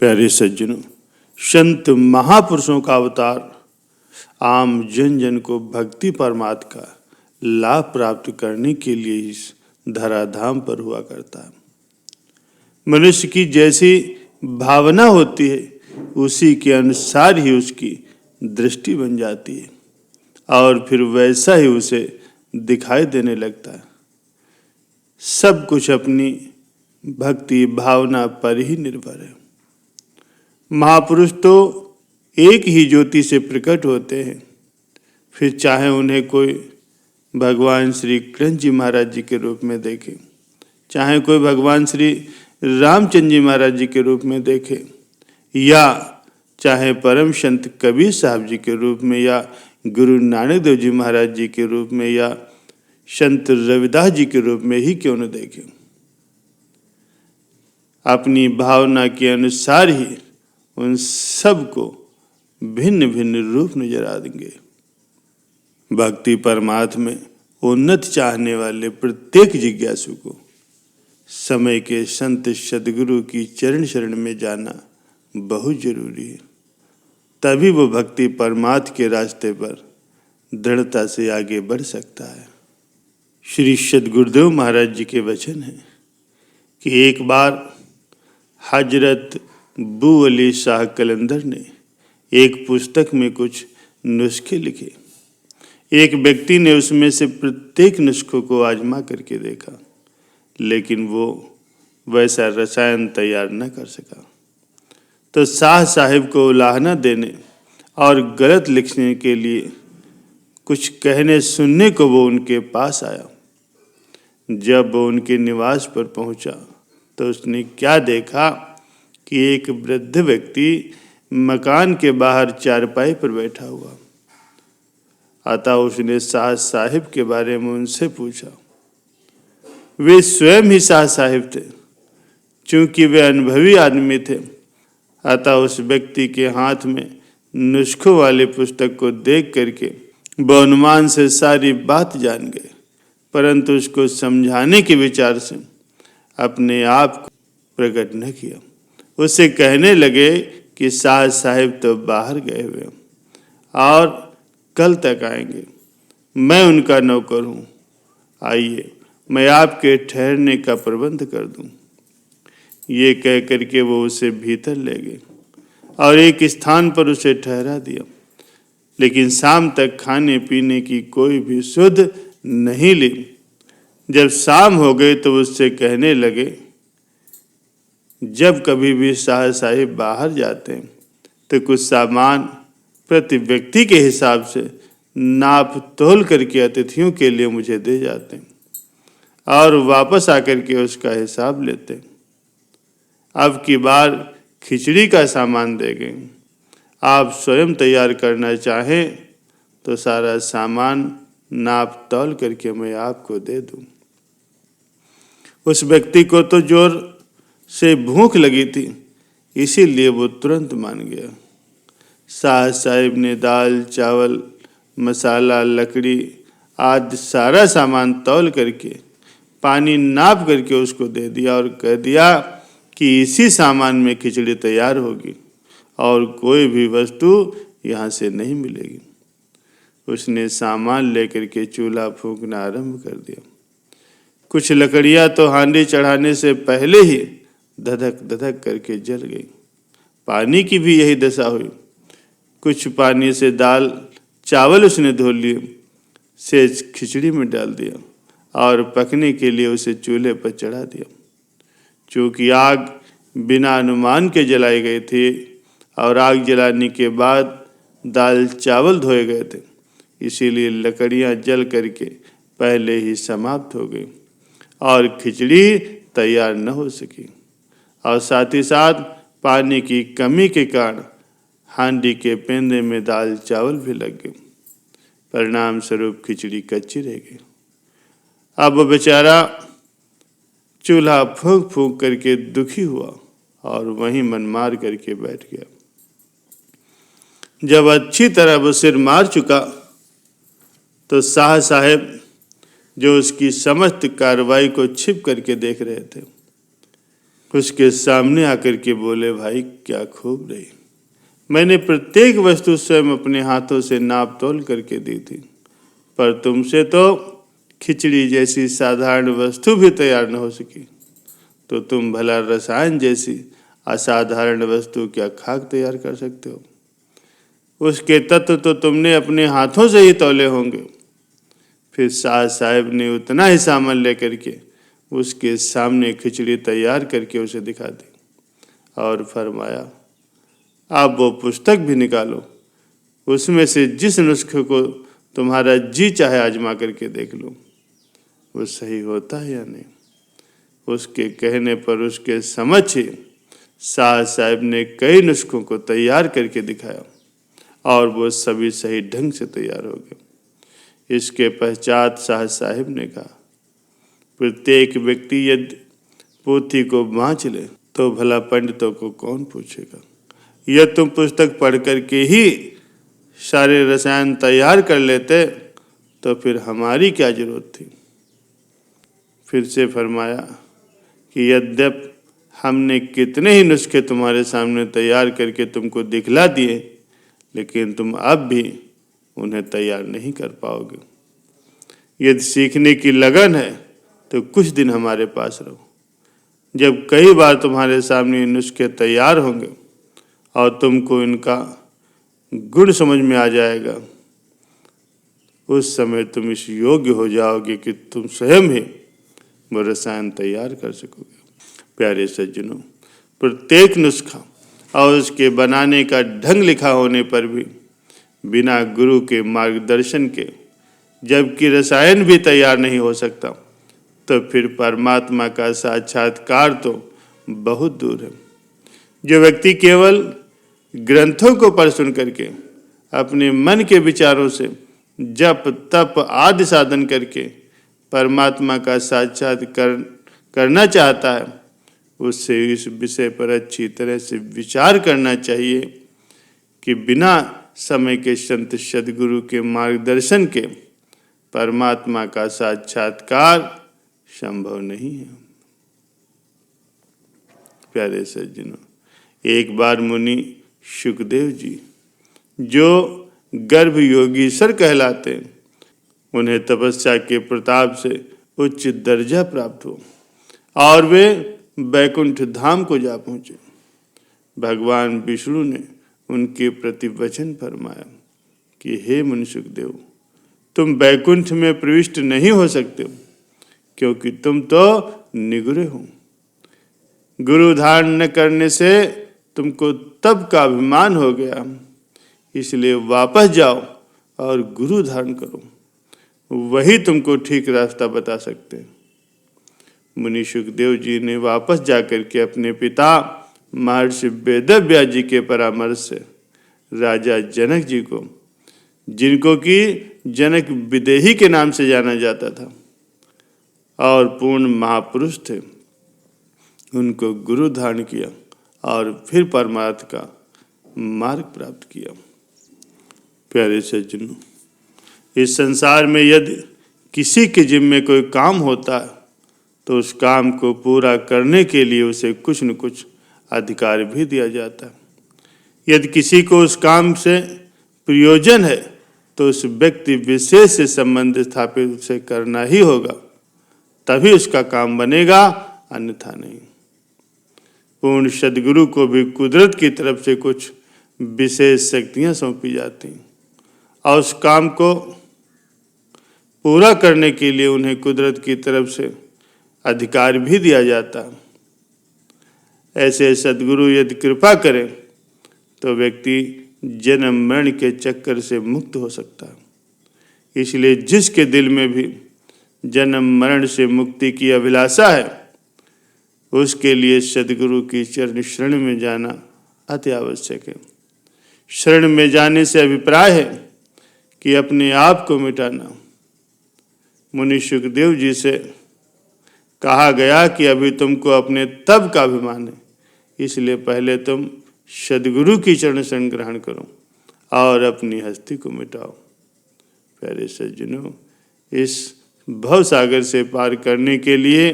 प्यारे सज्जनों, संत महापुरुषों का अवतार आम जन जन को भक्ति परमात्मा का लाभ प्राप्त करने के लिए इस धराधाम पर हुआ करता है। मनुष्य की जैसी भावना होती है उसी के अनुसार ही उसकी दृष्टि बन जाती है और फिर वैसा ही उसे दिखाई देने लगता है। सब कुछ अपनी भक्ति भावना पर ही निर्भर है। महापुरुष तो एक ही ज्योति से प्रकट होते हैं, फिर चाहे उन्हें कोई भगवान श्री कृष्ण जी महाराज जी के रूप में देखे, चाहे कोई भगवान श्री रामचंद्र जी महाराज जी के रूप में देखे, या चाहे परम संत कबीर साहब जी के रूप में, या गुरु नानक देव जी महाराज जी के रूप में, या संत रविदास जी के रूप में ही क्यों न देखे, अपनी भावना के अनुसार ही उन सब को भिन्न भिन्न रूप नजर आएंगे। भक्ति परमात्मा में उन्नत चाहने वाले प्रत्येक जिज्ञासु को समय के संत सदगुरु की चरण शरण में जाना बहुत जरूरी है। तभी वो भक्ति परमात्मा के रास्ते पर दृढ़ता से आगे बढ़ सकता है। श्री सद्गुरुदेव महाराज जी के वचन है कि एक बार हजरत बू अली शाह कलंदर ने एक पुस्तक में कुछ नुस्खे लिखे। एक व्यक्ति ने उसमें से प्रत्येक नुस्खों को आजमा करके देखा, लेकिन वो वैसा रसायन तैयार न कर सका। तो शाह साहिब को उलाहना देने और गलत लिखने के लिए कुछ कहने सुनने को वो उनके पास आया। जब वो उनके निवास पर पहुंचा तो उसने क्या देखा कि एक वृद्ध व्यक्ति मकान के बाहर चारपाई पर बैठा हुआ। अतः उसने शाह साहिब के बारे में उनसे पूछा। वे स्वयं ही शाह साहिब थे। चूंकि वे अनुभवी आदमी थे, अतः उस व्यक्ति के हाथ में नुस्खों वाली पुस्तक को देख करके वो अनुमान से सारी बात जान गए, परंतु उसको समझाने के विचार से अपने आप को प्रकट न किया। उससे कहने लगे कि शाह साहिब तो बाहर गए हुए और कल तक आएंगे। मैं उनका नौकर हूँ, आइए मैं आपके ठहरने का प्रबंध कर दूँ। ये कह करके वो उसे भीतर ले गए और एक स्थान पर उसे ठहरा दिया, लेकिन शाम तक खाने पीने की कोई भी सुध नहीं ली। जब शाम हो गई तो उससे कहने लगे, जब कभी भी शाह साहिब बाहर जाते हैं तो कुछ सामान प्रति व्यक्ति के हिसाब से नाप तोल करके अतिथियों के लिए मुझे दे जाते हैं और वापस आकर के उसका हिसाब लेते हैं। अब की बार खिचड़ी का सामान दे गए। आप स्वयं तैयार करना चाहें तो सारा सामान नाप तौल करके मैं आपको दे दूं। उस व्यक्ति को तो जोर से भूख लगी थी, इसीलिए वो तुरंत मान गया। शाह साहिब ने दाल चावल मसाला लकड़ी आदि सारा सामान तौल करके पानी नाप करके उसको दे दिया और कह दिया कि इसी सामान में खिचड़ी तैयार होगी और कोई भी वस्तु यहाँ से नहीं मिलेगी। उसने सामान लेकर के चूल्हा फूंकना आरंभ कर दिया। कुछ लकड़ियाँ तो हांडी चढ़ाने से पहले ही धधक धधक करके जल गई। पानी की भी यही दशा हुई। कुछ पानी से दाल चावल उसने धो लिए, सेज खिचड़ी में डाल दिया और पकने के लिए उसे चूल्हे पर चढ़ा दिया। चूँकि आग बिना अनुमान के जलाई गई थी और आग जलाने के बाद दाल चावल धोए गए थे, इसीलिए लकड़ियाँ जल करके पहले ही समाप्त हो गई और खिचड़ी तैयार न हो सकी। और साथ ही साथ पानी की कमी के कारण हांडी के पेंदे में दाल चावल भी लग गए। परिणाम स्वरूप खिचड़ी कच्ची रह गई। अब वो बेचारा चूल्हा फूंक फूंक करके दुखी हुआ और वहीं मन मार करके बैठ गया। जब अच्छी तरह वो सिर मार चुका तो शाह साहिब, जो उसकी समस्त कार्रवाई को छिप करके देख रहे थे, उसके सामने आकर के बोले, भाई क्या खूब रही, मैंने प्रत्येक वस्तु स्वयं अपने हाथों से नाप तोल करके दी थी, पर तुमसे तो खिचड़ी जैसी साधारण वस्तु भी तैयार न हो सकी, तो तुम भला रसायन जैसी असाधारण वस्तु क्या खाक तैयार कर सकते हो। उसके तत्व तो तुमने अपने हाथों से ही तौले होंगे। फिर शाह साहब ने उतना ही सामान लेकर के उसके सामने खिचड़ी तैयार करके उसे दिखा दी और फरमाया, आप वो पुस्तक भी निकालो, उसमें से जिस नुस्खे को तुम्हारा जी चाहे आजमा करके देख लो, वो सही होता है या नहीं। उसके कहने पर उसके समक्ष ही शाह साहब ने कई नुस्खों को तैयार करके दिखाया और वो सभी सही ढंग से तैयार हो गए। इसके पश्चात शाह साहब ने कहा, प्रत्येक व्यक्ति यदि पोथी को बाँच ले तो भला पंडितों को कौन पूछेगा। यह तुम पुस्तक पढ़ करके ही सारे रसायन तैयार कर लेते तो फिर हमारी क्या जरूरत थी। फिर से फरमाया कि यद्यप हमने कितने ही नुस्खे तुम्हारे सामने तैयार करके तुमको दिखला दिए, लेकिन तुम अब भी उन्हें तैयार नहीं कर पाओगे। यदि सीखने की लगन है तो कुछ दिन हमारे पास रहो। जब कई बार तुम्हारे सामने नुस्खे तैयार होंगे और तुमको इनका गुण समझ में आ जाएगा, उस समय तुम इस योग्य हो जाओगे कि तुम स्वयं ही वो रसायन तैयार कर सकोगे। प्यारे सज्जनों, प्रत्येक नुस्खा और उसके बनाने का ढंग लिखा होने पर भी बिना गुरु के मार्गदर्शन के जबकि रसायन भी तैयार नहीं हो सकता, तो फिर परमात्मा का साक्षात्कार तो बहुत दूर है। जो व्यक्ति केवल ग्रंथों को पढ़ सुन करके अपने मन के विचारों से जप तप आदि साधन करके परमात्मा का साक्षात्कार करना चाहता है, उससे इस विषय पर अच्छी तरह से विचार करना चाहिए कि बिना समय के संत सद्गुरु के मार्गदर्शन के परमात्मा का साक्षात्कार संभव नहीं है। प्यारे सज्जनों, एक बार मुनि शुकदेव जी, जो गर्भ योगीश्वर कहलाते, उन्हें तपस्या के प्रताप से उच्च दर्जा प्राप्त हो और वे बैकुंठ धाम को जा पहुँचे। भगवान विष्णु ने उनके प्रति वचन फरमाया कि हे मुनि शुकदेव, तुम बैकुंठ में प्रविष्ट नहीं हो सकते क्योंकि तुम तो निगुरे हो। गुरु धारण न करने से तुमको तप का अभिमान हो गया, इसलिए वापस जाओ और गुरु धारण करो, वही तुमको ठीक रास्ता बता सकते हैं। मुनि शुकदेव जी ने वापस जाकर के अपने पिता महर्षि वेदव्यास जी के परामर्श से राजा जनक जी को, जिनको कि जनक विदेही के नाम से जाना जाता था और पूर्ण महापुरुष थे, उनको गुरु धारण किया और फिर परमार्थ का मार्ग प्राप्त किया। प्यारे सज्जनों, इस संसार में यदि किसी के जिम्मे कोई काम होता है तो उस काम को पूरा करने के लिए उसे कुछ न कुछ अधिकार भी दिया जाता है। यदि किसी को उस काम से प्रयोजन है तो उस व्यक्ति विशेष से संबंध स्थापित उसे करना ही होगा, तभी उसका काम बनेगा, अन्यथा नहीं। पूर्ण सद्गुरु को भी कुदरत की तरफ से कुछ विशेष शक्तियाँ सौंपी जाती हैं और उस काम को पूरा करने के लिए उन्हें कुदरत की तरफ से अधिकार भी दिया जाता है। ऐसे सद्गुरु यदि कृपा करें तो व्यक्ति जन्म मरण के चक्कर से मुक्त हो सकता है। इसलिए जिसके दिल में भी जन्म मरण से मुक्ति की अभिलाषा है, उसके लिए सद्गुरु की चरण शरण में जाना अति आवश्यक है। शरण में जाने से अभिप्राय है कि अपने आप को मिटाना। मुनि शुकदेव जी से कहा गया कि अभी तुमको अपने तप का अभिमान है, इसलिए पहले तुम सद्गुरु की चरण शरण ग्रहण करो और अपनी हस्ती को मिटाओ। प्यारे सज्जनों, इस भवसागर से पार करने के लिए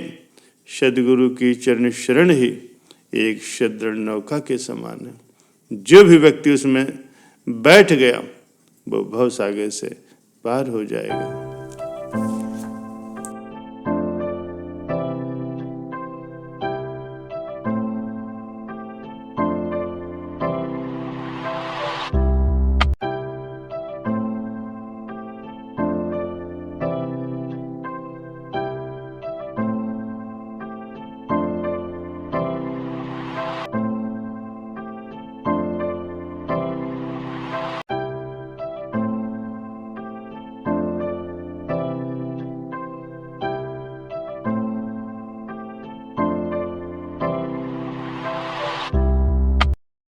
सद्गुरु की चरण शरण ही एक सदृढ़ नौका के समान है। जो भी व्यक्ति उसमें बैठ गया वो भवसागर से पार हो जाएगा।